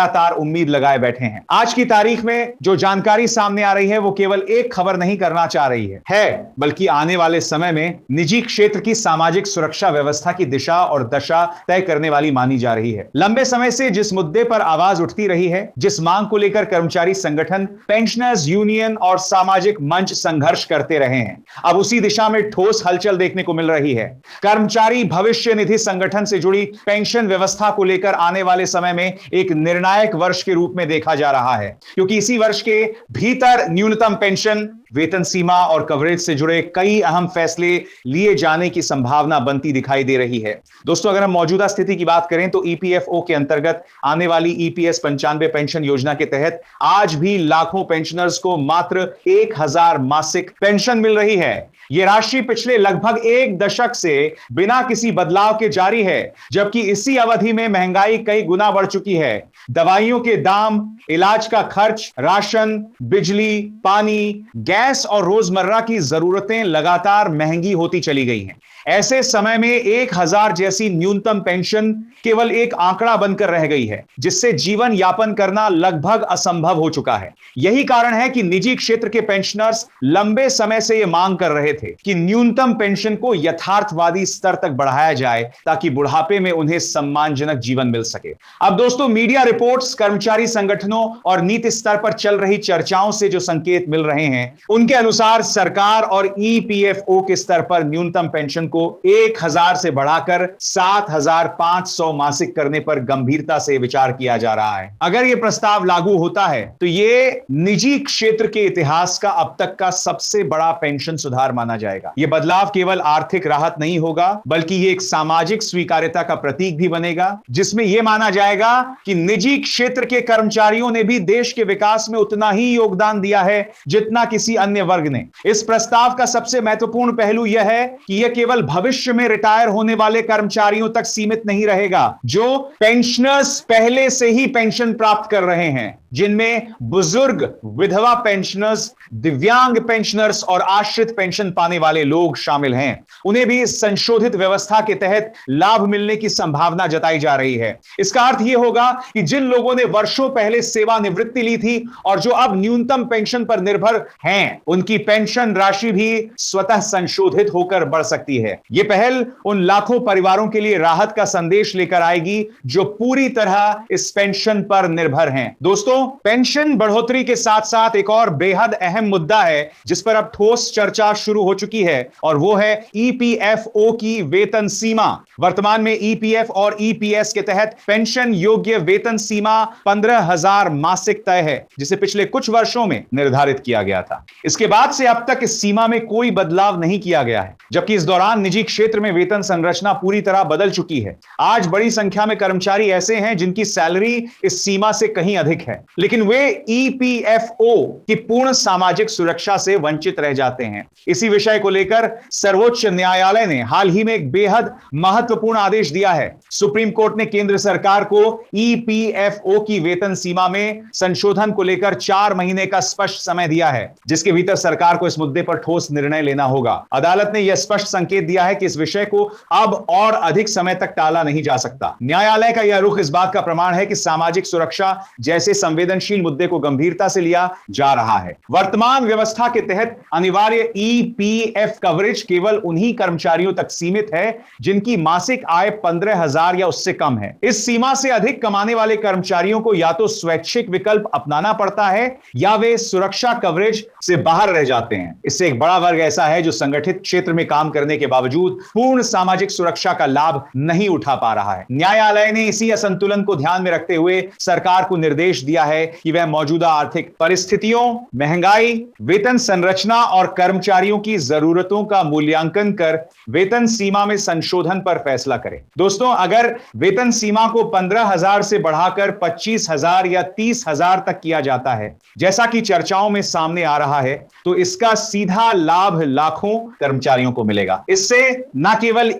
लगातार उम्मीद लगाए बैठे हैं। आज की तारीख में जो जानकारी सामने आ रही है वो केवल एक खबर नहीं करना चाह रही है बल्कि आने वाले समय में निजी क्षेत्र की सामाजिक सुरक्षा व्यवस्था की दिशा और दशा तय करने वाली मानी जा रही है। लंबे समय से जिस मुद्दे पर आवाज उठती रही है, जिस मांग को लेकर कर्मचारी संगठन, पेंशनर्स यूनियन और सामाजिक मंच संघर्ष करते रहे हैं, अब उसी दिशा में ठोस हलचल देखने को मिल रही है। कर्मचारी भविष्य निधि संगठन से जुड़ी पेंशन व्यवस्था को लेकर आने वाले समय में एक निर्णायक वर्ष के रूप में देखा जा रहा है, क्योंकि इसी वर्ष के भीतर न्यूनतम पेंशन, वेतन सीमा और कवरेज से जुड़े कई अहम फैसले लिए जाने की संभावना बनती दिखाई दे रही है। दोस्तों, अगर हम मौजूदा स्थिति की बात करें तो ईपीएफओ के अंतर्गत आने वाली ईपीएस 95 पेंशन योजना के तहत आज भी लाखों पेंशनर्स को मात्र 1000 मासिक पेंशन मिल रही है। यह राशि पिछले लगभग एक दशक से बिना किसी बदलाव के जारी है, जबकि इसी अवधि में महंगाई कई गुना बढ़ चुकी है। दवाइयों के दाम, इलाज का खर्च, राशन, बिजली, पानी, गैस और रोजमर्रा की जरूरतें लगातार महंगी होती चली गई हैं। ऐसे समय में 1000 जैसी न्यूनतम पेंशन केवल एक आंकड़ा बनकर रह गई है, जिससे जीवन यापन करना लगभग असंभव हो चुका है। यही कारण है कि निजी क्षेत्र के पेंशनर्स लंबे समय से यह मांग कर रहे थे कि न्यूनतम पेंशन को यथार्थवादी स्तर तक बढ़ाया जाए, ताकि बुढ़ापे में उन्हें सम्मानजनक जीवन मिल सके। अब दोस्तों, मीडिया रिपोर्ट्स, कर्मचारी संगठनों और नीति स्तर पर चल रही चर्चाओं से जो संकेत मिल रहे हैं, उनके अनुसार सरकार और ईपीएफओ के स्तर पर न्यूनतम पेंशन को 1000 से बढ़ाकर 7500 मासिक करने पर गंभीरता से विचार किया जा रहा है। अगर यह प्रस्ताव लागू होता है तो यह निजी क्षेत्र के इतिहास का अब तक का सबसे बड़ा पेंशन सुधार माना जाएगा। यह बदलाव केवल आर्थिक राहत नहीं होगा, बल्कि यह एक सामाजिक स्वीकार्यता का प्रतीक भी बनेगा, जिसमें यह माना जाएगा कि निजी क्षेत्र के कर्मचारियों ने भी देश के विकास में उतना ही योगदान दिया है जितना किसी अन्य वर्ग ने। इस प्रस्ताव का सबसे महत्वपूर्ण पहलू यह है कि यह केवल भविष्य में रिटायर होने वाले कर्मचारियों तक सीमित नहीं रहेगा, जो पेंशनर्स पहले से ही पेंशन प्राप्त कर रहे हैं, जिनमें बुजुर्ग, विधवा पेंशनर्स, दिव्यांग पेंशनर्स और आश्रित पेंशन पाने वाले लोग शामिल हैं। उन्हें भी इस संशोधित व्यवस्था के तहत लाभ मिलने की संभावना जताई जा रही है। इसका अर्थ यह होगा कि जिन लोगों ने वर्षों पहले सेवानिवृत्ति ली थी और जो अब न्यूनतम पेंशन पर निर्भर हैं, उनकी पेंशन राशि भी स्वतः संशोधित होकर बढ़ सकती है। यह पहल उन लाखों परिवारों के लिए राहत का संदेश लेकर आएगी जो पूरी तरह इस पेंशन पर निर्भर हैं। दोस्तों, पेंशन बढ़ोतरी के साथ साथ एक और बेहद अहम मुद्दा है जिस पर अब ठोस चर्चा शुरू हो चुकी है, और वो है ईपीएफओ की वेतन सीमा। वर्तमान में ईपीएफ और ईपीएस के तहत पेंशन योग्य वेतन सीमा 15,000 मासिक तय है, जिसे पिछले कुछ वर्षों में निर्धारित किया गया था। इसके बाद से अब तक इस सीमा में कोई बदलाव नहीं किया गया है, जबकि इस दौरान निजी क्षेत्र में वेतन संरचना पूरी तरह बदल चुकी है। आज बड़ी संख्या में कर्मचारी ऐसे हैं जिनकी सैलरी इस सीमा से कहीं अधिक है, लेकिन वे ईपीएफओ की पूर्ण सामाजिक सुरक्षा से वंचित रह जाते हैं। इसी विषय को लेकर सर्वोच्च न्यायालय ने हाल ही में एक बेहद महत्वपूर्ण आदेश दिया है। सुप्रीम कोर्ट ने केंद्र सरकार को ईपीएफओ की वेतन सीमा में संशोधन को लेकर 4 महीने का स्पष्ट समय दिया है, जिसके भीतर सरकार को इस मुद्दे पर ठोस निर्णय लेना होगा। अदालत ने यह स्पष्ट संकेत दिया है कि इस विषय को अब और अधिक समय तक टाला नहीं जा सकता। न्यायालय का यह रुख इस बात का प्रमाण है कि सामाजिक सुरक्षा जैसे संवेदनशील मुद्दे को गंभीरता से लिया जा रहा है। वर्तमान व्यवस्था के तहत अनिवार्य ईपीएफ कवरेज केवल उन्हीं कर्मचारियों तक सीमित है जिनकी मासिक आय 15,000 या उससे कम है। इस सीमा से अधिक कमाने वाले कर्मचारियों को या तो स्वैच्छिक विकल्प अपनाना पड़ता है या वे सुरक्षा कवरेज से बाहर रह जाते हैं। इससे एक बड़ा वर्ग ऐसा है जो संगठित क्षेत्र में काम करने के बावजूद पूर्ण सामाजिक सुरक्षा का लाभ नहीं उठा पा रहा है। न्यायालय ने इसी असंतुलन को ध्यान में रखते हुए सरकार को निर्देश दिया है कि वह मौजूदा आर्थिक परिस्थितियों, महंगाई, वेतन संरचना और कर्मचारियों की जरूरतों का मूल्यांकन कर वेतन सीमा में संशोधन पर फैसला करे। दोस्तों, अगर वेतन सीमा को 15,000 से बढ़ाकर 25,000 या 30,000 तक किया जाता है, जैसा कि चर्चाओं में सामने आ रहा है, तो इसका सीधा लाभ लाखों कर्मचारियों को मिलेगा। इससे न केवल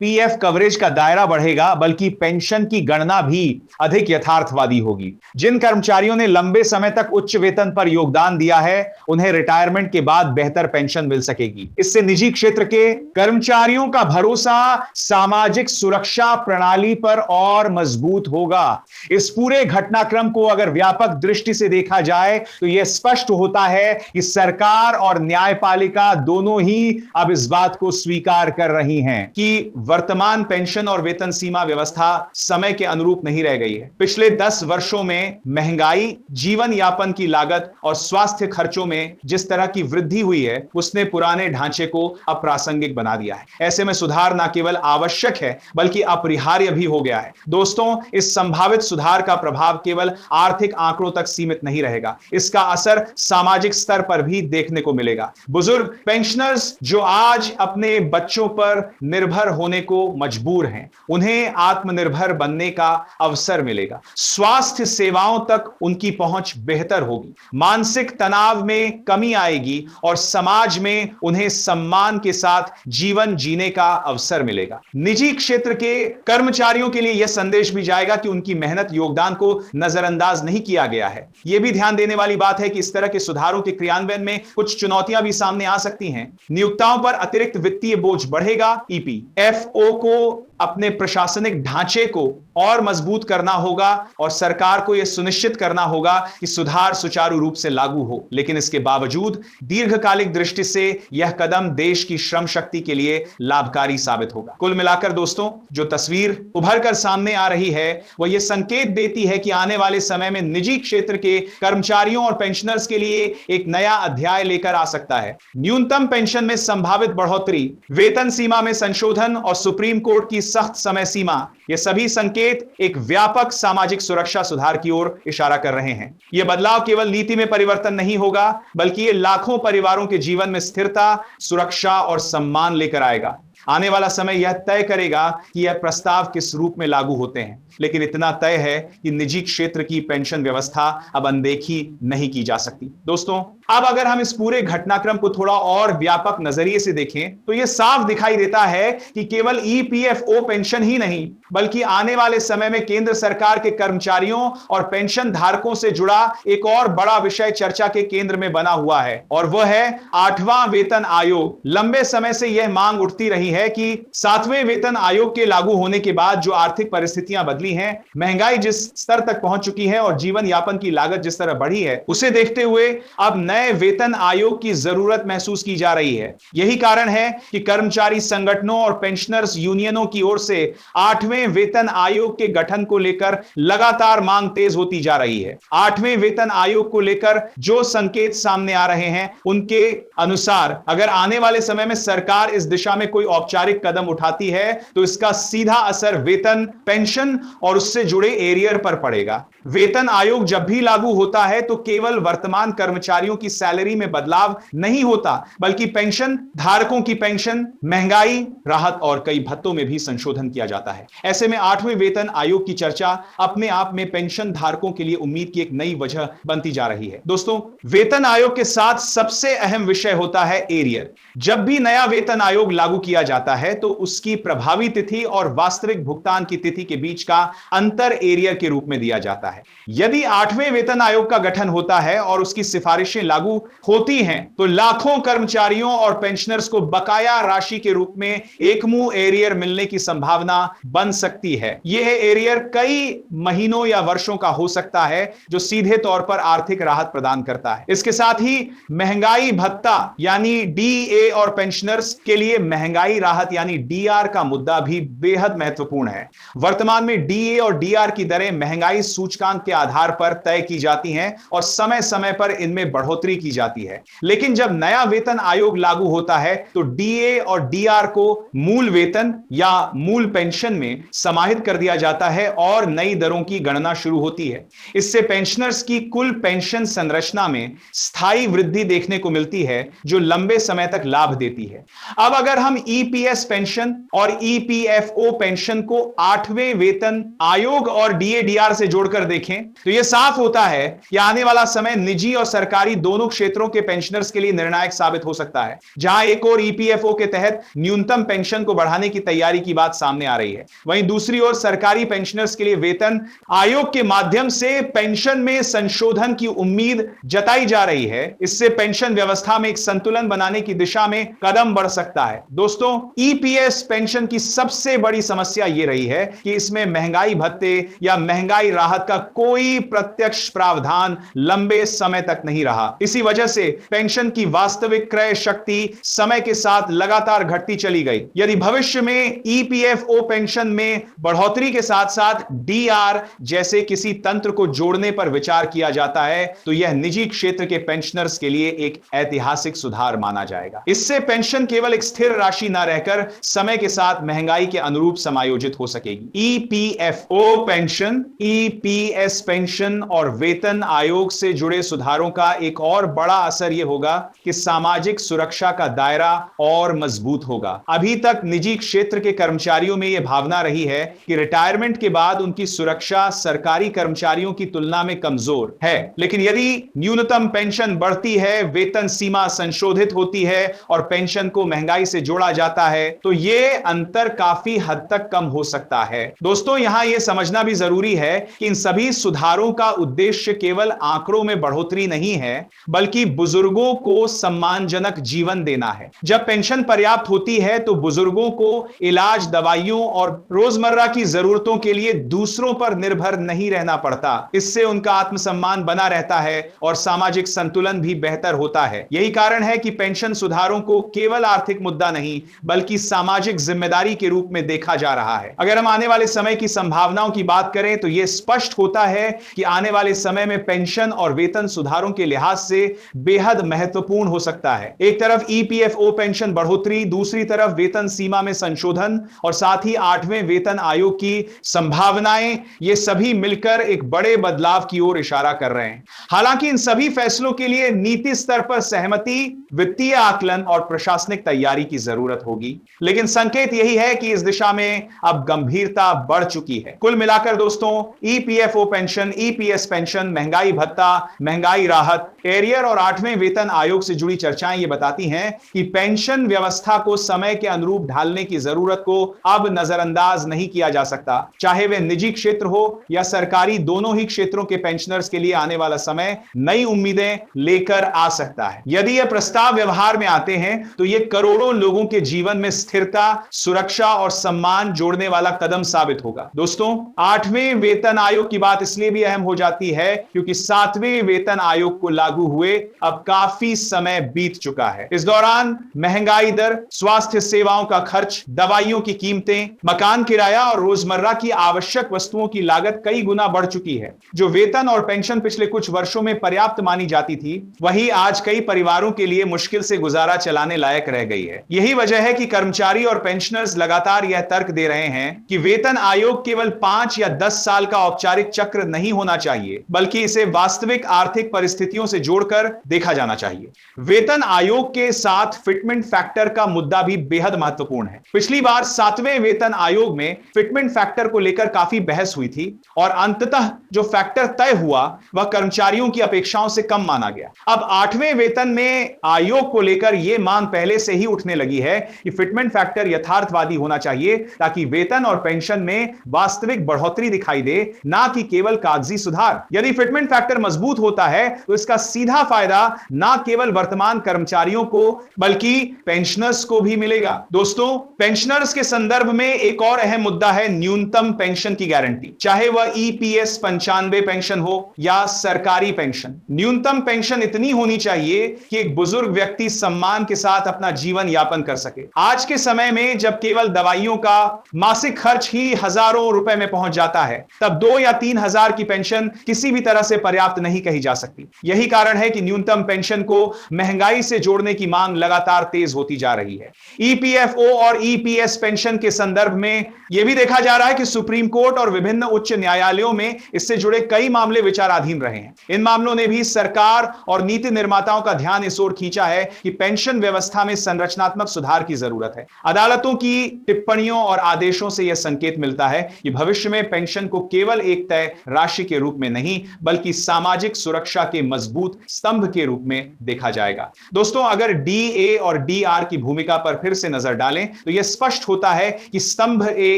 पीएफ कवरेज का दायरा बढ़ेगा, बल्कि पेंशन की गणना भी अधिक यथार्थवादी होगी। जिन कर्मचारियों ने लंबे समय तक उच्च वेतन पर योगदान दिया है, उन्हें रिटायरमेंट के बाद बेहतर पेंशन मिल सकेगी। इससे निजी क्षेत्र के कर्मचारियों का भरोसा सामाजिक सुरक्षा प्रणाली पर और मजबूत होगा। इस पूरे घटनाक्रम को अगर व्यापक दृष्टि से देखा जाए तो यह स्पष्ट होता है कि सरकार और न्यायपालिका दोनों ही अब इस बात को स्वीकार कर रही हैं कि वर्तमान पेंशन और वेतन सीमा व्यवस्था समय के अनुरूप नहीं रह गई है। पिछले 10 वर्षों में महंगाई, जीवन यापन की लागत और स्वास्थ्य खर्चों में जिस तरह की वृद्धि हुई है, उसने पुराने ढांचे को अप्रासंगिक बना दिया है। ऐसे में सुधार न केवल आवश्यक है बल्कि अपरिहार्य भी हो गया है। दोस्तों, इस संभावित सुधार का प्रभाव केवल आर्थिक आंकड़ों तक सीमित नहीं रहेगा, इसका असर सामाजिक स्तर पर भी देखने को मिलेगा। बुजुर्ग पेंशनर्स जो आज अपने बच्चों पर निर्भर होने को मजबूर हैं, उन्हें आत्मनिर्भर बनने का अवसर मिलेगा। स्वास्थ्य सेवाओं तक उनकी पहुंच बेहतर होगी, मानसिक तनाव में कमी आएगी और समाज में उन्हें सम्मान के साथ जीवन जीने का अवसर मिलेगा। निजी क्षेत्र के कर्मचारियों के लिए यह संदेश भी जाएगा कि उनकी मेहनत, योगदान को नजरअंदाज नहीं किया गया है। यह भी ध्यान देने वाली बात है कि इस तरह के सुधारों के क्रियान्वयन में कुछ चुनौतियां भी सामने आ सकती हैं। नियोक्ताओं पर अतिरिक्त वित्तीय बोझ बढ़ेगा। ईपीएफओ को अपने प्रशासनिक ढांचे को और मजबूत करना होगा और सरकार को यह सुनिश्चित करना होगा कि सुधार सुचारू रूप से लागू हो। लेकिन इसके बावजूद दीर्घकालिक दृष्टि से यह कदम देश की श्रम शक्ति के लिए लाभकारी साबित होगा। कुल मिलाकर दोस्तों, जो तस्वीर उभर कर सामने आ रही है वह यह संकेत देती है कि आने वाले समय में निजी क्षेत्र के कर्मचारियों और पेंशनर्स के लिए एक नया अध्याय लेकर आ सकता है। न्यूनतम पेंशन में संभावित बढ़ोतरी, वेतन सीमा में संशोधन और सुप्रीम कोर्ट की सख्त समय सीमा, ये सभी संकेत एक व्यापक सामाजिक सुरक्षा सुधार की ओर इशारा कर रहे हैं। यह बदलाव केवल नीति में परिवर्तन नहीं होगा, बल्कि यह लाखों परिवारों के जीवन में स्थिरता, सुरक्षा और सम्मान लेकर आएगा। आने वाला समय यह तय करेगा कि यह प्रस्ताव किस रूप में लागू होते हैं, लेकिन इतना तय है कि निजी क्षेत्र की पेंशन व्यवस्था अब अनदेखी नहीं की जा सकती। दोस्तों, अब अगर हम इस पूरे घटनाक्रम को थोड़ा और व्यापक नजरिए से देखें तो यह साफ दिखाई देता है कि केवल ईपीएफओ पेंशन ही नहीं, बल्कि आने वाले समय में केंद्र सरकार के कर्मचारियों और पेंशन धारकों से जुड़ा एक और बड़ा विषय चर्चा के केंद्र में बना हुआ है, और वह है 8वां वेतन आयोग। लंबे समय से यह मांग उठती रही है कि 7वें वेतन आयोग के लागू होने के बाद जो आर्थिक परिस्थितियां बदली हैं, महंगाई जिस स्तर तक पहुंच चुकी है और जीवन यापन की लागत जिस तरह बढ़ी है, उसे देखते हुए अब नए वेतन आयोग की जरूरत महसूस की जा रही है। यही कारण है कि कर्मचारी संगठनों और पेंशनर्स यूनियनों की ओर से 8वें वेतन आयोग के गठन को लेकर लगातार मांग तेज होती जा रही है। 8वें वेतन आयोग को लेकर जो संकेत सामने आ रहे हैं, उनके अनुसार अगर आने वाले समय में सरकार इस दिशा में कोई औपचारिक कदम उठाती है तो इसका सीधा असर वेतन, पेंशन और उससे जुड़े एरियर पर पड़ेगा। वेतन आयोग जब भी लागू होता है तो केवल वर्तमान कर्मचारियों की सैलरी में बदलाव नहीं होता, बल्कि पेंशन धारकों की पेंशन, महंगाई राहत और कई भत्तों में भी संशोधन किया जाता है। ऐसे में 8वें वेतन आयोग की चर्चा अपने आप में पेंशन धारकों के लिए उम्मीद की एक नई वजह बनती जा रही है। दोस्तों, वेतन आयोग के साथ सबसे अहम विषय होता है एरियर। जब भी नया वेतन आयोग लागू किया जाता है तो उसकी प्रभावी तिथि और वास्तविक भुगतान की तिथि के बीच का अंतर एरियर के रूप में दिया जाता है। यदि 8वें वेतन आयोग का गठन होता है और उसकी सिफारिशें लागू होती हैं तो लाखों कर्मचारियों और पेंशनर्स को बकाया राशि के रूप में एकमुश्त एरियर मिलने की संभावना बन सकती है। यह एरियर कई महीनों या वर्षों का हो सकता है, जो सीधे तौर पर आर्थिक राहत प्रदान करता है। इसके साथ ही महंगाई भत्ता यानी डीए और पेंशनर्स के लिए महंगाई राहत यानी डीआर का मुद्दा भी बेहद महत्वपूर्ण है। वर्तमान में डीए और डीआर की दरें महंगाई सूचकांक के आधार पर तय की जाती हैं और समय समय पर इनमें बढ़ोतरी की जाती है। लेकिन जब नया वेतन आयोग लागू होता है तो डीए और डीआर को मूल वेतन या मूल पेंशन में समाहित कर दिया जाता है और नई दरों की गणना शुरू होती है। इससे पेंशनर्स की कुल पेंशन संरचना में स्थायी वृद्धि देखने को मिलती है, जो लंबे समय तक लाभ देती है। अब अगर हम ईपीएस पेंशन और ईपीएफओ पेंशन को 8वें वेतन पेंशन आयोग और डीएडीआर से जोड़कर देखें तो यह साफ होता है कि आने वाला समय निजी और सरकारी दोनों क्षेत्रों के पेंशनर्स के लिए निर्णायक साबित हो सकता है। जहां एक और ईपीएफओ के तहत न्यूनतम पेंशन को बढ़ाने की तैयारी की बात सामने आ रही है, वहीं दूसरी ओर सरकारी पेंशनर्स के लिए वेतन आयोग के माध्यम से पेंशन में संशोधन की उम्मीद जताई जा रही है। इससे पेंशन व्यवस्था में एक संतुलन बनाने की दिशा में कदम बढ़ सकता है। दोस्तों, ईपीएस पेंशन की सबसे बड़ी समस्या यह रही है कि इसमें महंगाई भत्ते या महंगाई राहत का कोई प्रत्यक्ष प्रावधान लंबे समय तक नहीं रहा। इसी वजह से पेंशन की वास्तविक क्रय शक्ति समय के साथ लगातार घटती चली गई। यदि भविष्य में ईपीएफओ पेंशन में बढ़ोतरी के साथ साथ डीआर जैसे किसी तंत्र को जोड़ने पर विचार किया जाता है तो यह निजी क्षेत्र के पेंशनर्स के लिए एक ऐतिहासिक सुधार माना जाएगा। इससे पेंशन केवल एक स्थिर राशि न रहकर समय के साथ महंगाई के अनुरूप समायोजित हो सकेगी। ईपीएफओ पेंशन, ईपीएस पेंशन और वेतन आयोग से जुड़े सुधारों का एक और बड़ा असर यह होगा कि सामाजिक सुरक्षा का दायरा और मजबूत होगा। अभी तक निजी क्षेत्र के कर्मचारियों में यह भावना रही है कि रिटायरमेंट के बाद उनकी सुरक्षा सरकारी कर्मचारियों की तुलना में कमजोर है, लेकिन यदि न्यूनतम पेंशन बढ़ती है, वेतन सीमा संशोधित होती है और पेंशन को महंगाई से जोड़ा जाता है तो यह अंतर काफी हद तक कम हो सकता है। दोस्तों, यहां यह समझना भी जरूरी है कि इन सभी सुधारों का उद्देश्य केवल आंकड़ों में बढ़ोतरी नहीं है, बल्कि बुजुर्गों को सम्मानजनक जीवन देना है। जब पेंशन पर्याप्त होती है तो बुजुर्गों को इलाज, दवाइयों और रोजमर्रा की जरूरतों के लिए दूसरों पर निर्भर नहीं रहना पड़ता। इससे उनका आत्मसम्मान बना रहता है और सामाजिक संतुलन भी बेहतर होता है। यही कारण है कि पेंशन सुधारों को केवल आर्थिक मुद्दा नहीं बल्कि सामाजिक जिम्मेदारी के रूप में देखा जा रहा है। अगर हम आने वाले समय की संभावनाओं की बात करें तो यह स्पष्ट होता है कि आने वाले समय में पेंशन और वेतन सुधारों के लिहाज से बेहद महत्वपूर्ण हो सकता है। एक तरफ ईपीएफओ पेंशन बढ़ोतरी, दूसरी तरफ वेतन सीमा में संशोधन और साथ ही 8वें वेतन आयोग की संभावनाएं, ये सभी मिलकर एक बड़े बदलाव की ओर इशारा कर रहे हैं। हालांकि इन सभी फैसलों के लिए नीति स्तर पर सहमति, वित्तीय आकलन और प्रशासनिक तैयारी की जरूरत होगी, लेकिन संकेत यही है कि इस दिशा में अब गंभीरता बढ़ चुकी है। कुल मिलाकर दोस्तों, ईपीएफओ पेंशन, ईपीएस पेंशन, महंगाई भत्ता, महंगाई राहत, एरियर और 8वें वेतन आयोग से जुड़ी चर्चाएं ये बताती हैं कि पेंशन व्यवस्था को समय के अनुरूप ढालने की जरूरत को अब नजरअंदाज नहीं किया जा सकता। चाहे वे निजी क्षेत्र हो या सरकारी, दोनों ही क्षेत्रों के पेंशनर्स के लिए आने वाला समय नई उम्मीदें लेकर आ सकता है। यदि यह प्रस्ताव व्यवहार में आते हैं तो यह करोड़ों लोगों के जीवन में स्थिरता, सुरक्षा और सम्मान जोड़ने वाला कदम साबित होगा। दोस्तों, 8वें वेतन आयोग की बात इसलिए भी अहम हो जाती है क्योंकि 7वें वेतन आयोग को लागू हुए अब काफी समय बीत चुका है। इस दौरान महंगाई दर, स्वास्थ्य सेवाओं का खर्च, दवाइयों की कीमतें, मकान किराया और रोजमर्रा की आवश्यक वस्तुओं की लागत कई गुना बढ़ चुकी है। जो वेतन और पेंशन पिछले कुछ वर्षों में पर्याप्त मानी जाती थी, वही आज कई परिवारों के लिए मुश्किल से गुजारा चलाने लायक रह गई है। यही वजह है कि कर्मचारी और पेंशनर्स लगातार यह तर्क दे रहे हैं कि वेतन आयोग केवल 5 या 10 साल का औपचारिक चक्र नहीं होना चाहिए, बल्कि इसे वास्तविक आर्थिक परिस्थितियों से जोड़कर देखा जाना चाहिए। वेतन आयोग के साथ फिटमेंट फैक्टर का मुद्दा भी बेहद महत्वपूर्ण है। पिछली बार 7वें वेतन आयोग में फिटमेंट फैक्टर को लेकर काफी बहस हुई थी और अंततः जो फैक्टर तय हुआ वह कर्मचारियों की अपेक्षाओं से कम माना गया। अब 8वें वेतन में आयोग को लेकर यह मांग पहले से ही उठने लगी है कि फिटमेंट फैक्टर यथार्थवादी होना चाहिए ताकि वेतन और पेंशन में वास्तविक बढ़ोतरी दिखाई दे, ना कि केवल कागजी सुधार। यदि फिटमेंट फैक्टर मजबूत होता है तो इसका सीधा फायदा ना केवल वर्तमान कर्मचारियों को बल्कि पेंशनर्स को भी मिलेगा। दोस्तों, पेंशनर्स के संदर्भ में एक और अहम मुद्दा है न्यूनतम पेंशन की गारंटी। चाहे वह ईपीएस 95 पेंशन हो या सरकारी पेंशन, न्यूनतम पेंशन इतनी होनी चाहिए कि एक बुजुर्ग व्यक्ति सम्मान के साथ अपना जीवन यापन कर सके। आज के समय में जब केवल दवाइयों का मासिक खर्च ही हजारों रुपए में पहुंच जाता है, तब 2 या 3 हजार की पेंशन किसी भी तरह से पर्याप्त नहीं कही जा सकती। यही कारण है कि न्यूनतम पेंशन को महंगाई से जोड़ने की मांग लगातार तेज होती जा रही है। ईपीएफओ और ईपीएस पेंशन के संदर्भ में यह भी देखा जा रहा है कि सुप्रीम कोर्ट और विभिन्न उच्च न्यायालयों में इससे जुड़े कई मामले विचाराधीन रहे हैं। इन मामलों ने भी सरकार और नीति निर्माताओं का ध्यान इस ओर खींचा है कि पेंशन व्यवस्था में संरचनात्मक सुधार की जरूरत है। अदालतों की टिप्पणियों और आदेशों से यह संकेत मिलता है कि भविष्य में पेंशन को केवल एक तय राशि के रूप में नहीं बल्कि सामाजिक सुरक्षा के मजबूत स्तंभ के रूप में देखा जाएगा। दोस्तों, अगर डीए और डीआर की भूमिका पर फिर से नजर डालें तो यह स्पष्ट होता है कि स्तंभ ए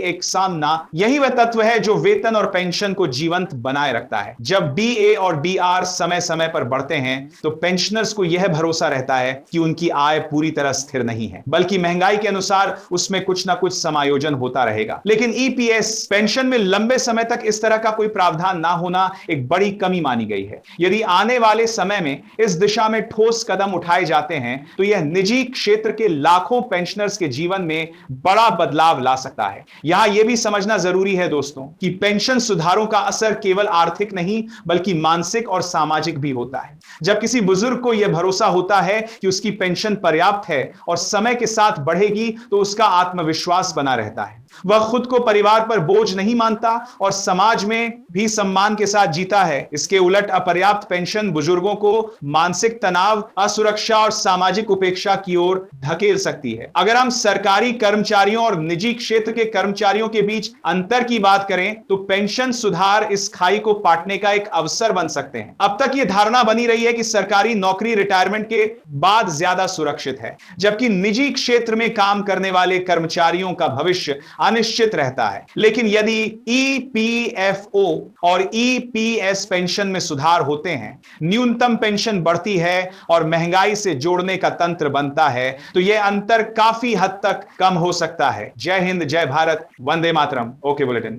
एक सामना यही वह तत्व है जो वेतन और पेंशन को जीवंत बनाए रखता है। जब डीए और डीआर समय समय पर बढ़ते हैं तो पेंशनर्स को यह भरोसा रहता है कि उनकी आय पूरी तरह स्थिर नहीं है, बल्कि महंगाई के अनुसार उसमें कुछ ना कुछ समायोजन होता रहेगा। लेकिन ईपीएस पेंशन में लंबे समय तक इस तरह का कोई प्रावधान ना होना एक बड़ी कमी मानी गई है। यदि आने वाले समय में इस दिशा में ठोस कदम उठाए जाते हैं तो यह निजी क्षेत्र के लाखों पेंशनर्स के जीवन में बड़ा बदलाव ला सकता है। यहां यह भी समझना जरूरी है दोस्तों कि पेंशन सुधारों का असर केवल आर्थिक नहीं बल्कि मानसिक और सामाजिक भी होता है। जब किसी बुजुर्ग को यह भरोसा होता है कि उसकी पेंशन पर्याप्त है और समय के साथ बढ़ेगी तो उसका आत्मविश्वास बना रहता है। वह खुद को परिवार पर बोझ नहीं मानता और समाज में भी सम्मान के साथ जीता है। इसके उलट अपर्याप्त पेंशन बुजुर्गों को मानसिक तनाव, असुरक्षा और सामाजिक उपेक्षा की ओर धकेल सकती है। अगर हम सरकारी कर्मचारियों और निजी क्षेत्र के कर्मचारियों के बीच अंतर की बात करें तो पेंशन सुधार इस खाई को पाटने का एक अवसर बन सकते हैं। अब तक यह धारणा बनी रही है कि सरकारी नौकरी रिटायरमेंट के बाद ज्यादा सुरक्षित है, जबकि निजी क्षेत्र में काम करने वाले कर्मचारियों का भविष्य अनिश्चित रहता है। लेकिन यदि ईपीएफओ और ईपीएस पेंशन में सुधार होते हैं, न्यूनतम पेंशन बढ़ती है और महंगाई से जोड़ने का तंत्र बनता है तो यह अंतर काफी हद तक कम हो सकता है। जय हिंद, जय भारत, वंदे मातरम। Okay bulletin.